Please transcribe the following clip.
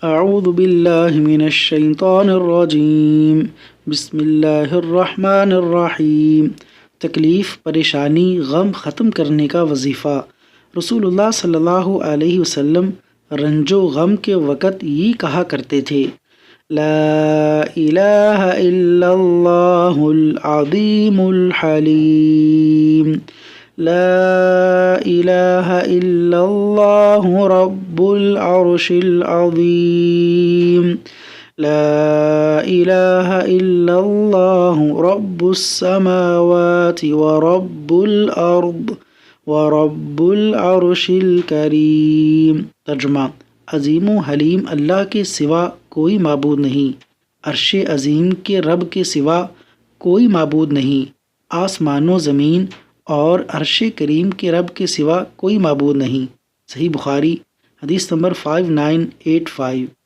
اعوذ باللہ من الشیطان الرجیم، بسم اللہ الرحمن الرحیم۔ تکلیف، پریشانی، غم ختم کرنے کا وظیفہ۔ رسول اللہ صلی اللہ علیہ وسلم رنج و غم کے وقت یہ کہا کرتے تھے: لا الہ الا اللہ العظیم الحلیم، لا الہ الا اللہ رب العرش العظیم، لا الہ الا اللہ رب السماوات ورب الارض ورب العرش الکریم۔ ترجمہ: عظیم و حلیم اللہ کے سوا کوئی معبود نہیں، عرش عظیم کے رب کے سوا کوئی معبود نہیں، آسمان و زمین اور عرش کریم کے رب کے سوا کوئی معبود نہیں۔ صحیح بخاری، حدیث نمبر 5985۔